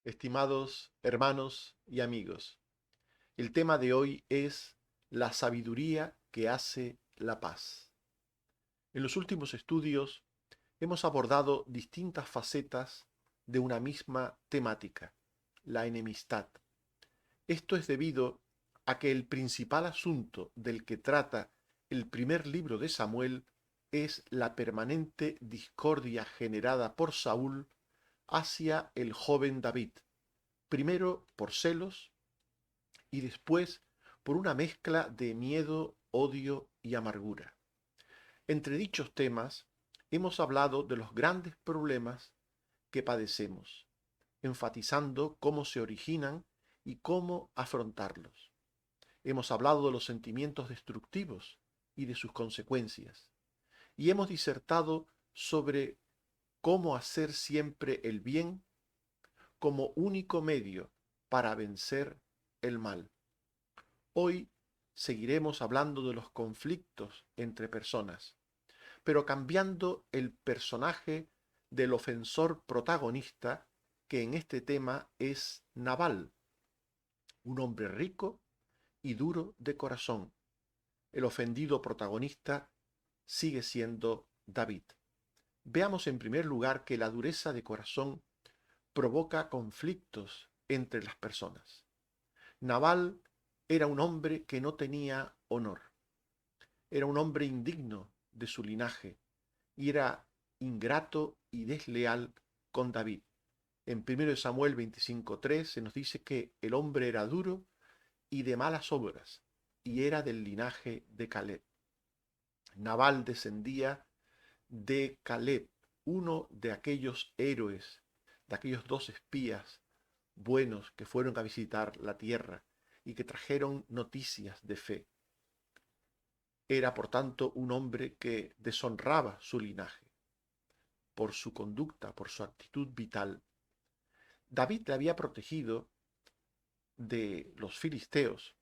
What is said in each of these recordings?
Estimados hermanos y amigos, el tema de hoy es la sabiduría que hace la paz. En los últimos estudios hemos abordado distintas facetas de una misma temática, la enemistad. Esto es debido a que el principal asunto del que trata el primer libro de Samuel es la permanente discordia generada por Saúl hacia el joven David, primero por celos y después por una mezcla de miedo, odio y amargura. Entre dichos temas hemos hablado de los grandes problemas que padecemos, enfatizando cómo se originan y cómo afrontarlos. Hemos hablado de los sentimientos destructivos y de sus consecuencias, y hemos disertado sobre cómo hacer siempre el bien como único medio para vencer el mal. Hoy seguiremos hablando de los conflictos entre personas, pero cambiando el personaje del ofensor protagonista, que en este tema es Nabal, un hombre rico y duro de corazón. El ofendido protagonista sigue siendo David. Veamos en primer lugar que la dureza de corazón provoca conflictos entre las personas. Nabal era un hombre que no tenía honor, era un hombre indigno de su linaje y era ingrato y desleal con David. En 1 Samuel 25:3 se nos dice que el hombre era duro y de malas obras y era del linaje de Caleb. Nabal descendía de Caleb, uno de aquellos héroes, de aquellos dos espías buenos que fueron a visitar la tierra y que trajeron noticias de fe. Era, por tanto, un hombre que deshonraba su linaje por su conducta, por su actitud vital. David le había protegido de los filisteos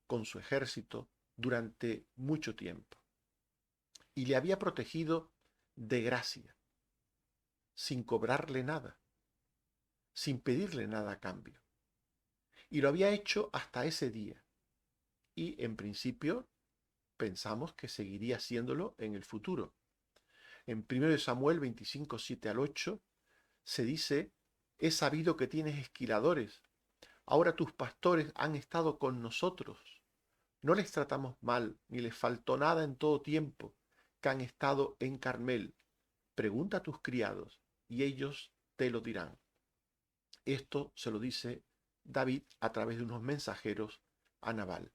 con su ejército durante mucho tiempo y le había protegido de gracia, sin cobrarle nada, sin pedirle nada a cambio. Y lo había hecho hasta ese día. Y en principio pensamos que seguiría haciéndolo en el futuro. En 1 Samuel 25, 7 al 8 se dice: he sabido que tienes esquiladores. Ahora tus pastores han estado con nosotros. No les tratamos mal, ni les faltó nada en todo tiempo que han estado en Carmel. Pregunta a tus criados, y ellos te lo dirán. Esto se lo dice David a través de unos mensajeros a Nabal.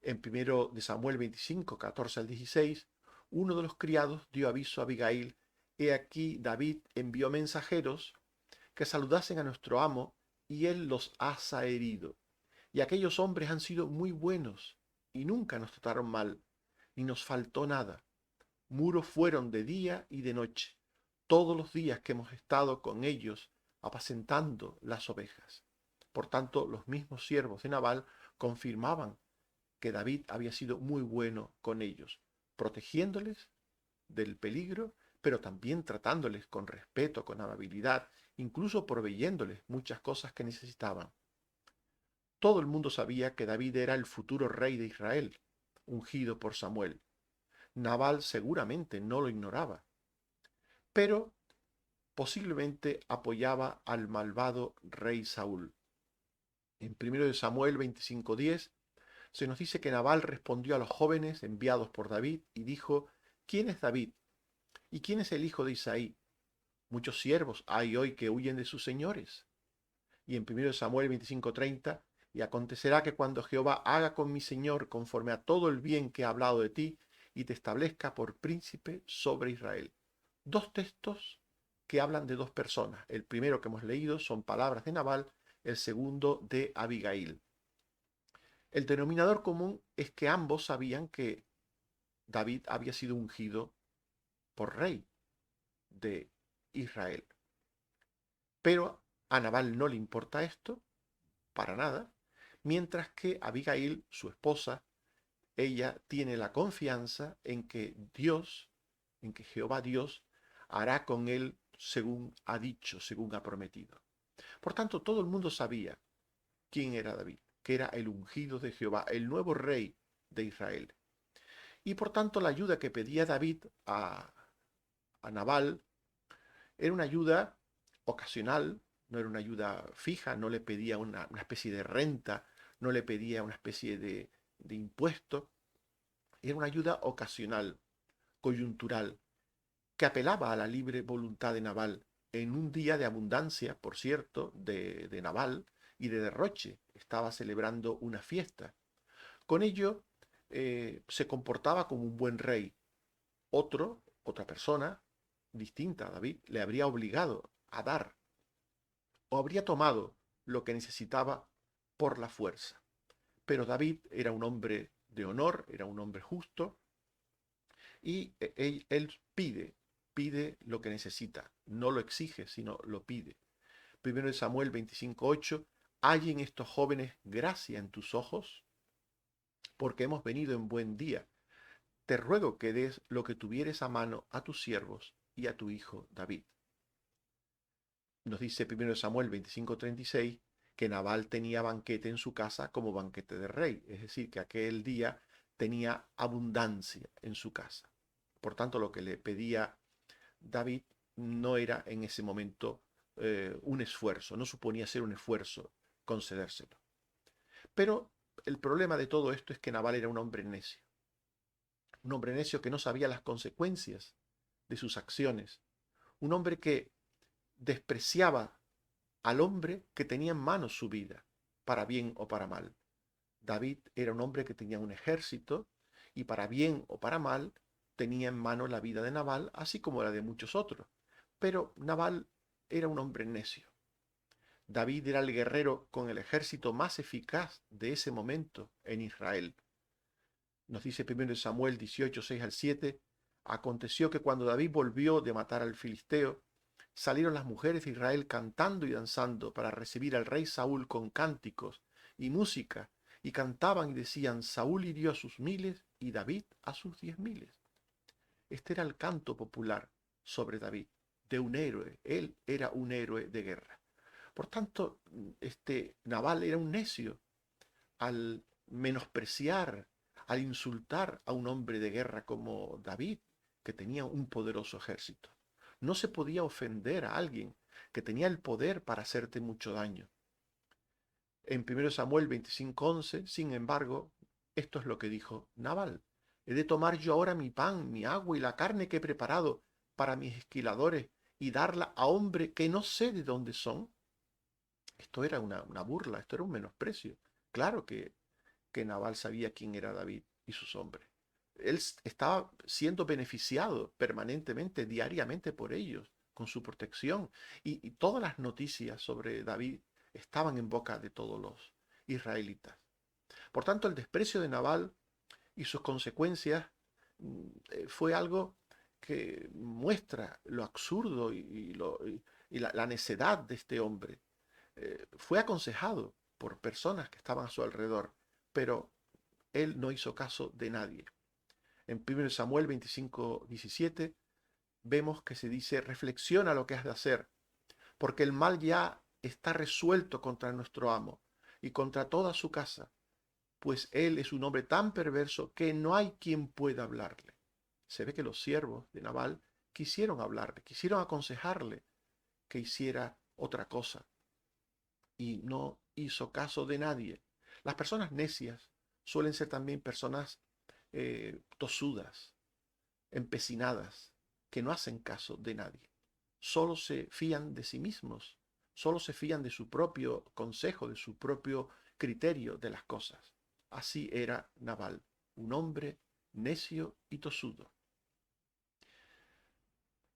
En 1 de Samuel 25, 14 al 16, uno de los criados dio aviso a Abigail: he aquí David envió mensajeros que saludasen a nuestro amo, y él los ha zaherido. Y aquellos hombres han sido muy buenos, y nunca nos trataron mal, ni nos faltó nada. Muros fueron de día y de noche, todos los días que hemos estado con ellos apacentando las ovejas. Por tanto, los mismos siervos de Nabal confirmaban que David había sido muy bueno con ellos, protegiéndoles del peligro, pero también tratándoles con respeto, con amabilidad, incluso proveyéndoles muchas cosas que necesitaban. Todo el mundo sabía que David era el futuro rey de Israel, ungido por Samuel. Nabal seguramente no lo ignoraba, pero posiblemente apoyaba al malvado rey Saúl. En 1 Samuel 25:10 se nos dice que Nabal respondió a los jóvenes enviados por David y dijo: ¿quién es David? ¿Y quién es el hijo de Isaí? Muchos siervos hay hoy que huyen de sus señores. Y en 1 Samuel 25:30, y acontecerá que cuando Jehová haga con mi señor conforme a todo el bien que ha hablado de ti, y te establezca por príncipe sobre Israel. Dos textos que hablan de dos personas. El primero que hemos leído son palabras de Nabal, el segundo de Abigail. El denominador común es que ambos sabían que David había sido ungido por rey de Israel. Pero a Nabal no le importa esto, para nada, mientras que Abigail, su esposa, ella tiene la confianza en que Dios, en que Jehová Dios, hará con él según ha dicho, según ha prometido. Por tanto, todo el mundo sabía quién era David, que era el ungido de Jehová, el nuevo rey de Israel. Y por tanto, la ayuda que pedía David a Nabal era una ayuda ocasional, no era una ayuda fija, no le pedía una especie de renta, no le pedía una especie de impuesto, era una ayuda ocasional, coyuntural, que apelaba a la libre voluntad de Nabal en un día de abundancia, por cierto, de Nabal y de derroche. Estaba celebrando una fiesta. Con ello, se comportaba como un buen rey. Otra persona, distinta a David, le habría obligado a dar o habría tomado lo que necesitaba por la fuerza. Pero David era un hombre de honor, era un hombre justo, y él pide lo que necesita, no lo exige, sino lo pide. Primero de Samuel 25:8, hay en estos jóvenes gracia en tus ojos, porque hemos venido en buen día. Te ruego que des lo que tuvieres a mano a tus siervos y a tu hijo David. Nos dice primero de Samuel 25:36 que Nabal tenía banquete en su casa como banquete de rey, es decir, que aquel día tenía abundancia en su casa. Por tanto, lo que le pedía David no era en ese momento un esfuerzo, no suponía ser un esfuerzo concedérselo. Pero el problema de todo esto es que Nabal era un hombre necio que no sabía las consecuencias de sus acciones, un hombre que despreciaba al hombre que tenía en manos su vida, para bien o para mal. David era un hombre que tenía un ejército y para bien o para mal tenía en mano la vida de Nabal, así como la de muchos otros. Pero Nabal era un hombre necio. David era el guerrero con el ejército más eficaz de ese momento en Israel. Nos dice primero Samuel 18, 6 al 7, aconteció que cuando David volvió de matar al filisteo, salieron las mujeres de Israel cantando y danzando para recibir al rey Saúl con cánticos y música, y cantaban y decían, Saúl hirió a sus miles y David a sus 10.000. Este era el canto popular sobre David, de un héroe. Él era un héroe de guerra. Por tanto, este Nabal era un necio al menospreciar, al insultar a un hombre de guerra como David, que tenía un poderoso ejército. No se podía ofender a alguien que tenía el poder para hacerte mucho daño. En 1 Samuel 25:11, sin embargo, esto es lo que dijo Nabal. ¿He de tomar yo ahora mi pan, mi agua y la carne que he preparado para mis esquiladores y darla a hombre que no sé de dónde son? Esto era una burla, esto era un menosprecio. Claro que Nabal sabía quién era David y sus hombres. Él estaba siendo beneficiado permanentemente, diariamente por ellos, con su protección. Y todas las noticias sobre David estaban en boca de todos los israelitas. Por tanto, el desprecio de Nabal y sus consecuencias fue algo que muestra lo absurdo y la necedad de este hombre. Fue aconsejado por personas que estaban a su alrededor, pero él no hizo caso de nadie. En 1 Samuel 25:17 vemos que se dice, reflexiona lo que has de hacer, porque el mal ya está resuelto contra nuestro amo y contra toda su casa, pues él es un hombre tan perverso que no hay quien pueda hablarle. Se ve que los siervos de Nabal quisieron hablarle, quisieron aconsejarle que hiciera otra cosa y no hizo caso de nadie. Las personas necias suelen ser también personas tosudas, empecinadas, que no hacen caso de nadie. Solo se fían de sí mismos, solo se fían de su propio consejo, de su propio criterio de las cosas. Así era Nabal, un hombre necio y tosudo.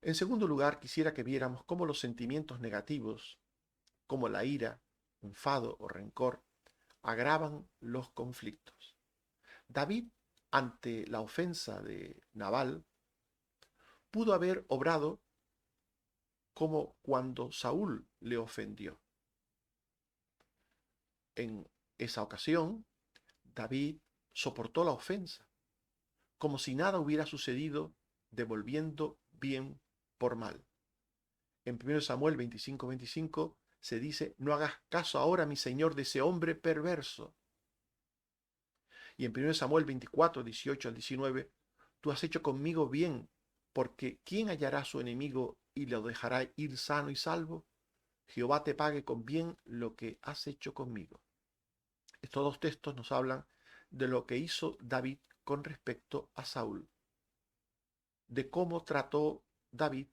En segundo lugar, quisiera que viéramos cómo los sentimientos negativos, como la ira, enfado o rencor, agravan los conflictos. David, ante la ofensa de Nabal, pudo haber obrado como cuando Saúl le ofendió. En esa ocasión, David soportó la ofensa, como si nada hubiera sucedido, devolviendo bien por mal. En 1 Samuel 25:25 se dice, no hagas caso ahora, mi señor, de ese hombre perverso. Y en 1 Samuel 24, 18 al 19, tú has hecho conmigo bien, porque ¿quién hallará a su enemigo y lo dejará ir sano y salvo? Jehová te pague con bien lo que has hecho conmigo. Estos dos textos nos hablan de lo que hizo David con respecto a Saúl, de cómo trató David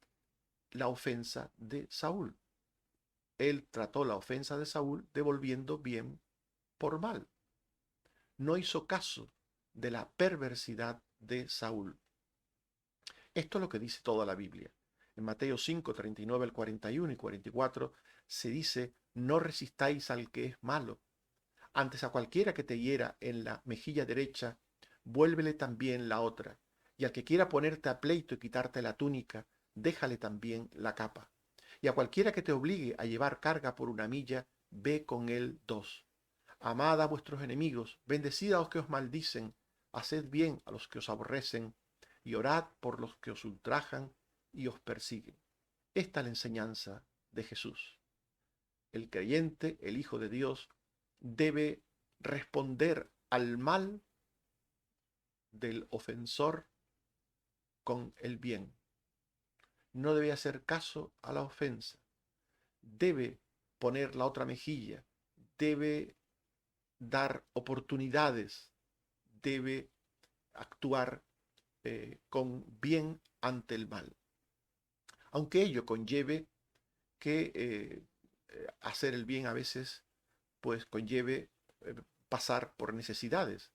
la ofensa de Saúl. Él trató la ofensa de Saúl devolviendo bien por mal. No hizo caso de la perversidad de Saúl. Esto es lo que dice toda la Biblia. En Mateo 5, 39 al 41 y 44 se dice, no resistáis al que es malo. Antes a cualquiera que te hiera en la mejilla derecha, vuélvele también la otra. Y al que quiera ponerte a pleito y quitarte la túnica, déjale también la capa. Y a cualquiera que te obligue a llevar carga por una milla, ve con él dos. Amad a vuestros enemigos, bendecid a los que os maldicen, haced bien a los que os aborrecen, y orad por los que os ultrajan y os persiguen. Esta es la enseñanza de Jesús. El creyente, el Hijo de Dios, debe responder al mal del ofensor con el bien. No debe hacer caso a la ofensa. Debe poner la otra mejilla. Debe dar oportunidades. Debe actuar con bien ante el mal. Aunque ello conlleve que hacer el bien a veces pues conlleve pasar por necesidades.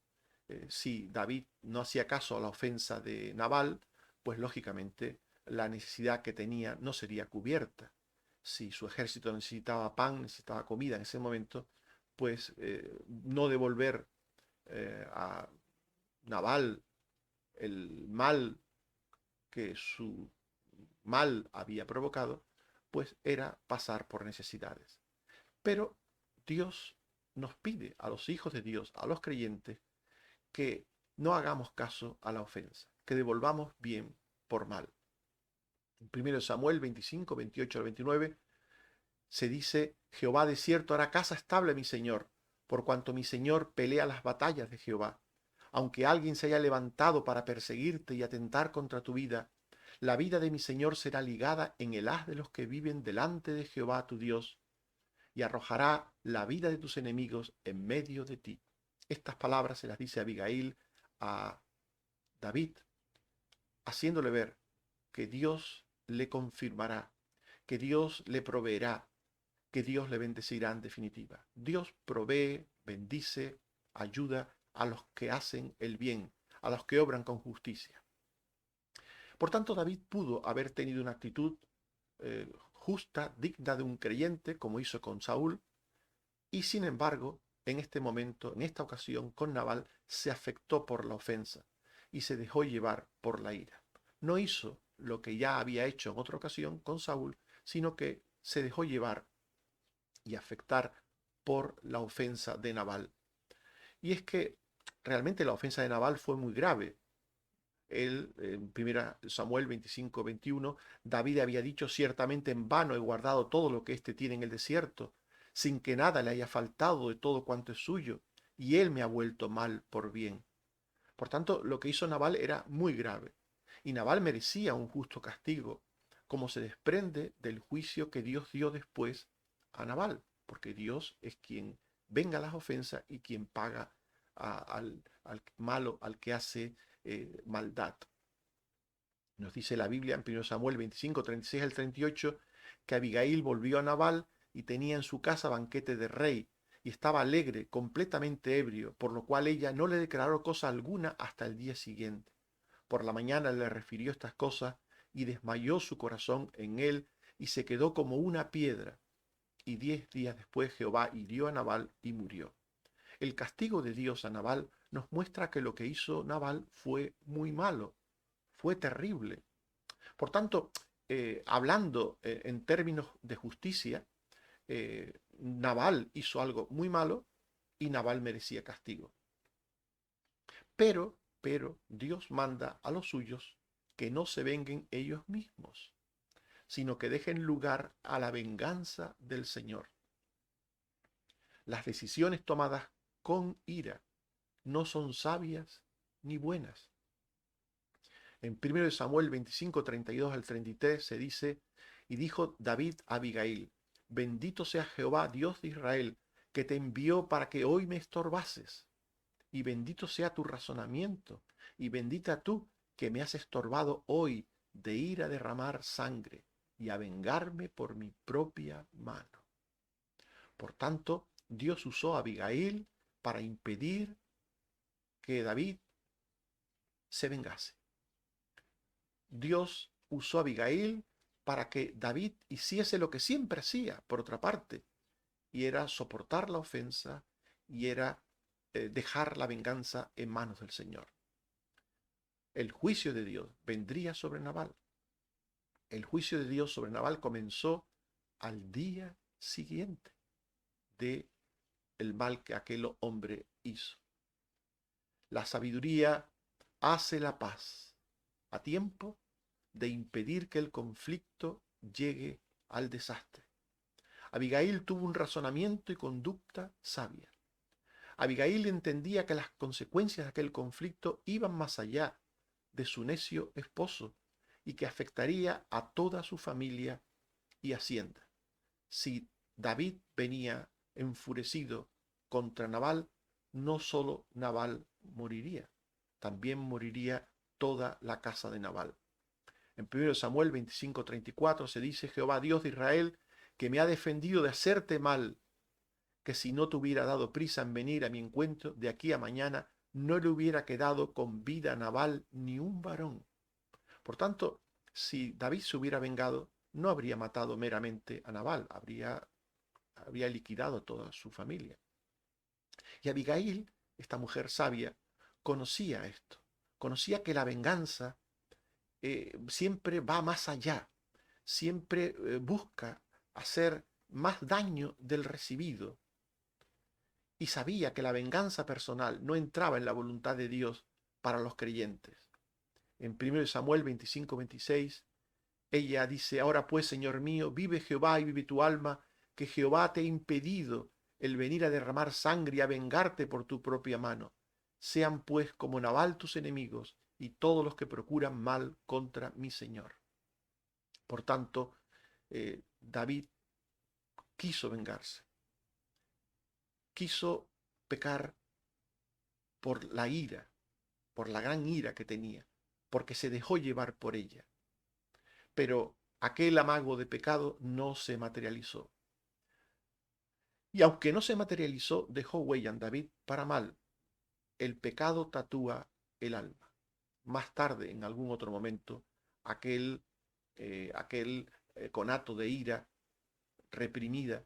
Si David no hacía caso a la ofensa de Nabal, pues lógicamente la necesidad que tenía no sería cubierta. Si su ejército necesitaba pan, necesitaba comida en ese momento, pues no devolver a Nabal el mal que su mal había provocado, pues era pasar por necesidades. Pero Dios nos pide a los hijos de Dios, a los creyentes, que no hagamos caso a la ofensa, que devolvamos bien por mal. En 1 Samuel 25, 28 al 29 se dice, Jehová de cierto hará casa estable a mi Señor, por cuanto mi Señor pelea las batallas de Jehová. Aunque alguien se haya levantado para perseguirte y atentar contra tu vida, la vida de mi Señor será ligada en el haz de los que viven delante de Jehová tu Dios, y arrojará la vida de tus enemigos en medio de ti. Estas palabras se las dice Abigail a David, haciéndole ver que Dios le confirmará, que Dios le proveerá, que Dios le bendecirá en definitiva. Dios provee, bendice, ayuda a los que hacen el bien, a los que obran con justicia. Por tanto, David pudo haber tenido una actitud justa, digna de un creyente, como hizo con Saúl, y sin embargo, en este momento, en esta ocasión, con Nabal, se afectó por la ofensa y se dejó llevar por la ira. No hizo lo que ya había hecho en otra ocasión con Saúl, sino que se dejó llevar y afectar por la ofensa de Nabal. Y es que realmente la ofensa de Nabal fue muy grave. Él, en 1 Samuel 25, 21, David había dicho, ciertamente en vano he guardado todo lo que éste tiene en el desierto, sin que nada le haya faltado de todo cuanto es suyo, y él me ha vuelto mal por bien. Por tanto, lo que hizo Nabal era muy grave, y Nabal merecía un justo castigo, como se desprende del juicio que Dios dio después a Nabal, porque Dios es quien venga las ofensas y quien paga al malo, al que hace maldad. Nos dice la Biblia en 1 Samuel 25, 36 al 38, que Abigail volvió a Nabal y tenía en su casa banquete de rey, y estaba alegre, completamente ebrio, por lo cual ella no le declaró cosa alguna hasta el día siguiente. Por la mañana le refirió estas cosas, y desmayó su corazón en él, y se quedó como una piedra. Y 10 días después Jehová hirió a Nabal y murió. El castigo de Dios a Nabal nos muestra que lo que hizo Nabal fue muy malo, fue terrible. Por tanto, hablando en términos de justicia, Nabal hizo algo muy malo y Nabal merecía castigo. Pero Dios manda a los suyos que no se venguen ellos mismos, sino que dejen lugar a la venganza del Señor. Las decisiones tomadas con ira no son sabias ni buenas. En 1 Samuel 25, 32 al 33 se dice, y dijo David a Abigail, bendito sea Jehová, Dios de Israel, que te envió para que hoy me estorbases, y bendito sea tu razonamiento, y bendita tú que me has estorbado hoy de ir a derramar sangre y a vengarme por mi propia mano. Por tanto, Dios usó a Abigail para impedir que David se vengase. Dios usó a Abigail para que David hiciese lo que siempre hacía, por otra parte, y era soportar la ofensa y era dejar la venganza en manos del Señor. El juicio de Dios vendría sobre Nabal. El juicio de Dios sobre Nabal comenzó al día siguiente de el mal que aquel hombre hizo. La sabiduría hace la paz a tiempo de impedir que el conflicto llegue al desastre. Abigail tuvo un razonamiento y conducta sabia. Abigail entendía que las consecuencias de aquel conflicto iban más allá de su necio esposo y que afectaría a toda su familia y hacienda. Si David venía enfurecido contra Nabal, no solo Nabal moriría, también moriría toda la casa de Nabal. En 1 Samuel 25:34 se dice, Jehová Dios de Israel, que me ha defendido de hacerte mal, que si no te hubiera dado prisa en venir a mi encuentro, de aquí a mañana no le hubiera quedado con vida a Nabal ni un varón. Por tanto, si David se hubiera vengado, no habría matado meramente a Nabal, habría liquidado a toda su familia. Y Abigail, esta mujer sabia, conocía esto, conocía que la venganza siempre va más allá, siempre busca hacer más daño del recibido. Y sabía que la venganza personal no entraba en la voluntad de Dios para los creyentes. En 1 Samuel 25:26, ella dice, ahora pues, Señor mío, vive Jehová y vive tu alma, que Jehová te ha impedido el venir a derramar sangre y a vengarte por tu propia mano. Sean pues como Nabal tus enemigos y todos los que procuran mal contra mi Señor. Por tanto, David quiso vengarse, quiso pecar por la ira, por la gran ira que tenía, porque se dejó llevar por ella. Pero aquel amago de pecado no se materializó. Y aunque no se materializó, dejó huella en David para mal. El pecado tatúa el alma. Más tarde, en algún otro momento, aquel conato de ira reprimida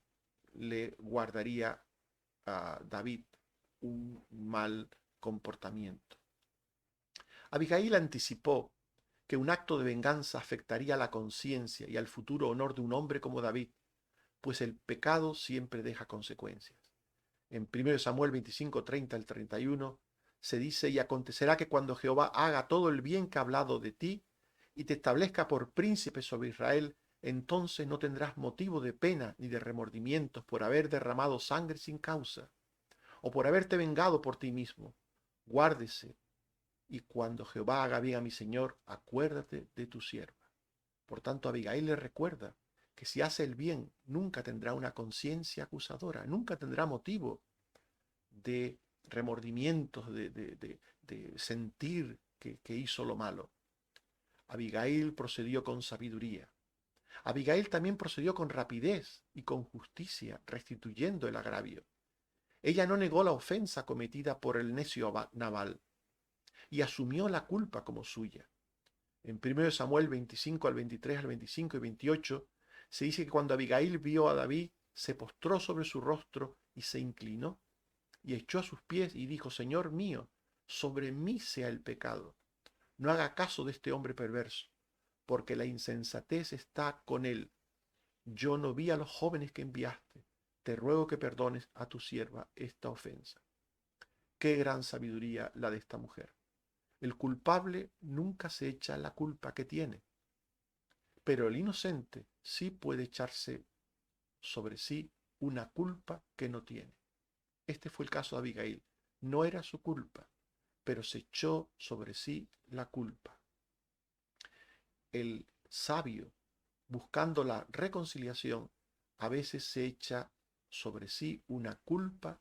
le guardaría a David un mal comportamiento. Abigail anticipó que un acto de venganza afectaría a la conciencia y al futuro honor de un hombre como David, pues el pecado siempre deja consecuencias. En 1 Samuel 25, 30 al 31 se dice, y acontecerá que cuando Jehová haga todo el bien que ha hablado de ti y te establezca por príncipe sobre Israel, entonces no tendrás motivo de pena ni de remordimientos por haber derramado sangre sin causa, o por haberte vengado por ti mismo. Guárdese, y cuando Jehová haga bien a mi Señor, acuérdate de tu sierva. Por tanto, Abigail le recuerda que si hace el bien, nunca tendrá una conciencia acusadora, nunca tendrá motivo de remordimientos, de sentir que hizo lo malo. Abigail procedió con sabiduría. Abigail también procedió con rapidez y con justicia, restituyendo el agravio. Ella no negó la ofensa cometida por el necio Nabal y asumió la culpa como suya. En 1 Samuel 25 al 23 al 25 y 28 se dice que cuando Abigail vio a David, se postró sobre su rostro y se inclinó y echó a sus pies y dijo, Señor mío, sobre mí sea el pecado. No haga caso de este hombre perverso, porque la insensatez está con él. Yo no vi a los jóvenes que enviaste. Te ruego que perdones a tu sierva esta ofensa. Qué gran sabiduría la de esta mujer. El culpable nunca se echa la culpa que tiene, pero el inocente sí puede echarse sobre sí una culpa que no tiene. Este fue el caso de Abigail. No era su culpa, pero se echó sobre sí la culpa. El sabio, buscando la reconciliación, a veces se echa sobre sí una culpa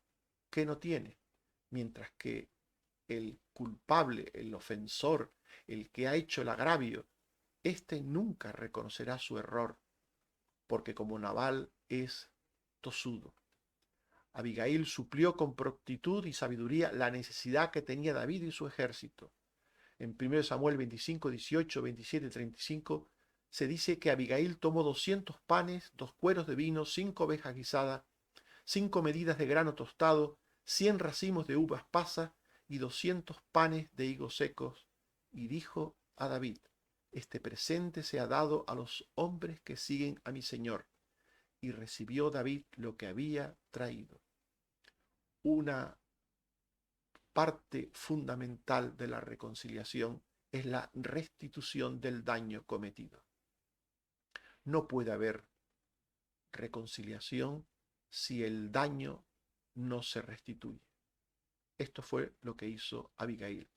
que no tiene, mientras que el culpable, el ofensor, el que ha hecho el agravio, éste nunca reconocerá su error, porque como Nabal es tosudo. Abigail suplió con prontitud y sabiduría la necesidad que tenía David y su ejército. En 1 Samuel 25, 18, 27 y 35 se dice que Abigail tomó 200 panes, 2 cueros de vino, 5 ovejas guisadas, 5 medidas de grano tostado, 100 racimos de uvas pasas y 200 panes de higos secos, y dijo a David: este presente se ha dado a los hombres que siguen a mi señor. Y recibió David lo que había traído. Una parte fundamental de la reconciliación es la restitución del daño cometido. No puede haber reconciliación si el daño no se restituye. Esto fue lo que hizo Abigail.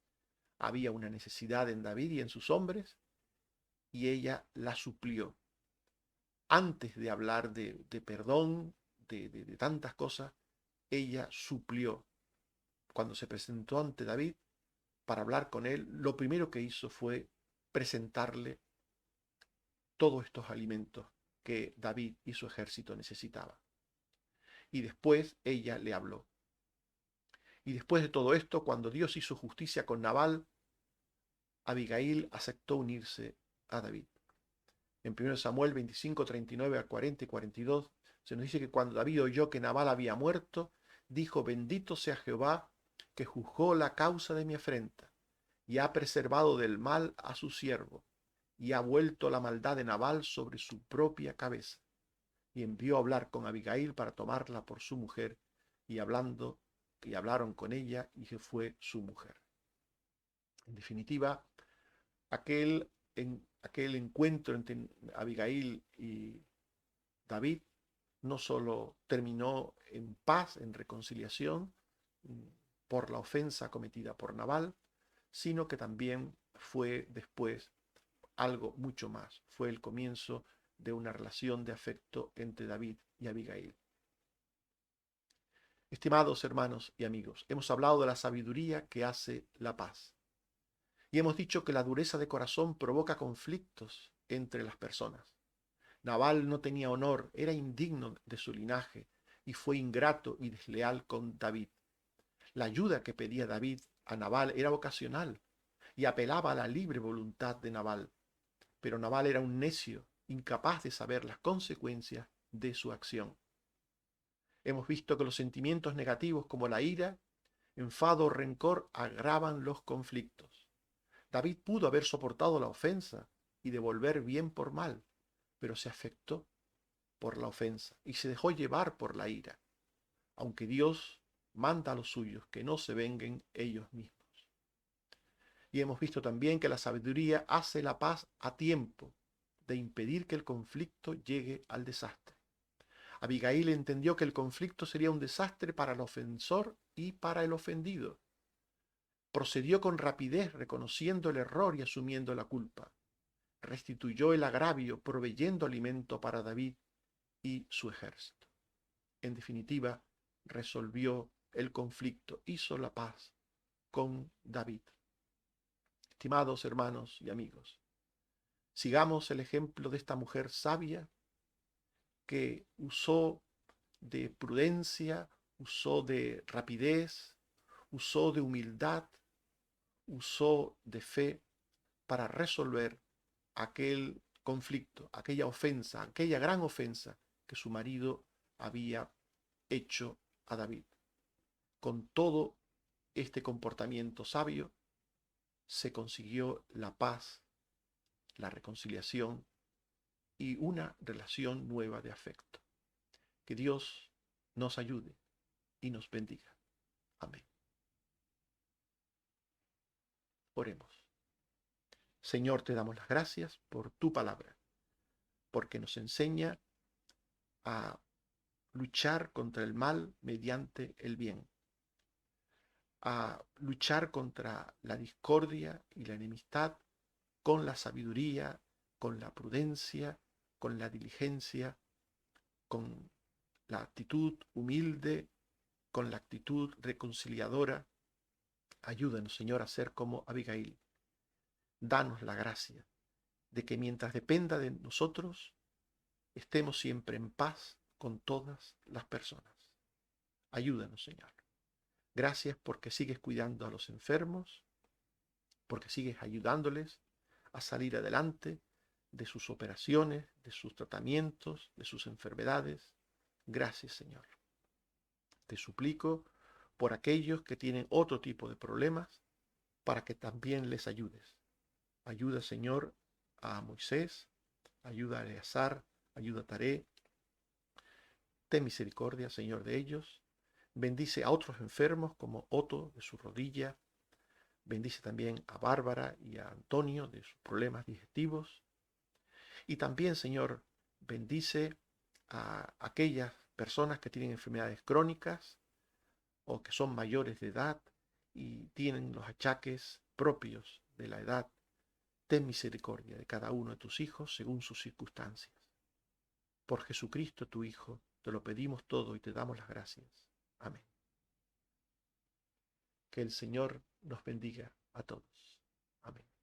Había una necesidad en David y en sus hombres, y ella la suplió. Antes de hablar de perdón, de tantas cosas, ella suplió. Cuando se presentó ante David para hablar con él, lo primero que hizo fue presentarle todos estos alimentos que David y su ejército necesitaban. Y después ella le habló. Y después de todo esto, cuando Dios hizo justicia con Nabal, Abigail aceptó unirse a David. En 1 Samuel 25, 39 al 40 y 42 se nos dice que cuando David oyó que Nabal había muerto, dijo: bendito sea Jehová, que juzgó la causa de mi afrenta, y ha preservado del mal a su siervo, y ha vuelto la maldad de Nabal sobre su propia cabeza. Y envió a hablar con Abigail para tomarla por su mujer, y hablaron con ella, y que fue su mujer. En definitiva, aquel encuentro entre Abigail y David no solo terminó en paz, en reconciliación, por la ofensa cometida por Nabal, sino que también fue después algo mucho más. Fue el comienzo de una relación de afecto entre David y Abigail. Estimados hermanos y amigos, hemos hablado de la sabiduría que hace la paz. Y hemos dicho que la dureza de corazón provoca conflictos entre las personas. Nabal no tenía honor, era indigno de su linaje y fue ingrato y desleal con David. La ayuda que pedía David a Nabal era ocasional y apelaba a la libre voluntad de Nabal. Pero Nabal era un necio, incapaz de saber las consecuencias de su acción. Hemos visto que los sentimientos negativos como la ira, enfado o rencor agravan los conflictos. David pudo haber soportado la ofensa y devolver bien por mal, pero se afectó por la ofensa y se dejó llevar por la ira, aunque Dios manda a los suyos que no se venguen ellos mismos. Y hemos visto también que la sabiduría hace la paz a tiempo de impedir que el conflicto llegue al desastre. Abigail entendió que el conflicto sería un desastre para el ofensor y para el ofendido. Procedió con rapidez, reconociendo el error y asumiendo la culpa. Restituyó el agravio, proveyendo alimento para David y su ejército. En definitiva, resolvió el conflicto, hizo la paz con David. Estimados hermanos y amigos, sigamos el ejemplo de esta mujer sabia que usó de prudencia, usó de rapidez, usó de humildad, usó de fe para resolver aquel conflicto, aquella ofensa, aquella gran ofensa que su marido había hecho a David. Con todo este comportamiento sabio se consiguió la paz, la reconciliación y una relación nueva de afecto. Que Dios nos ayude y nos bendiga. Amén. Oremos. Señor, te damos las gracias por tu palabra. porque nos enseña a luchar contra el mal mediante el bien, a luchar contra la discordia y la enemistad con la sabiduría, con la prudencia, con la diligencia, con la actitud humilde, con la actitud reconciliadora. Ayúdanos, Señor, a ser como Abigail. Danos la gracia de que mientras dependa de nosotros, estemos siempre en paz con todas las personas. Ayúdanos, Señor. Gracias porque sigues cuidando a los enfermos, porque sigues ayudándoles a salir adelante de sus operaciones, de sus tratamientos, de sus enfermedades. Gracias, Señor. Te suplico por aquellos que tienen otro tipo de problemas, para que también les ayudes. Ayuda, Señor, a Moisés, ayuda a Eleazar, ayuda a Taré. Ten misericordia, Señor, de ellos. Bendice a otros enfermos como Otto de su rodilla. Bendice también a Bárbara y a Antonio de sus problemas digestivos. Y también, Señor, bendice a aquellas personas que tienen enfermedades crónicas o que son mayores de edad y tienen los achaques propios de la edad. Ten misericordia de cada uno de tus hijos según sus circunstancias. Por Jesucristo tu Hijo, te lo pedimos todo y te damos las gracias. Amén. Que el Señor nos bendiga a todos. Amén.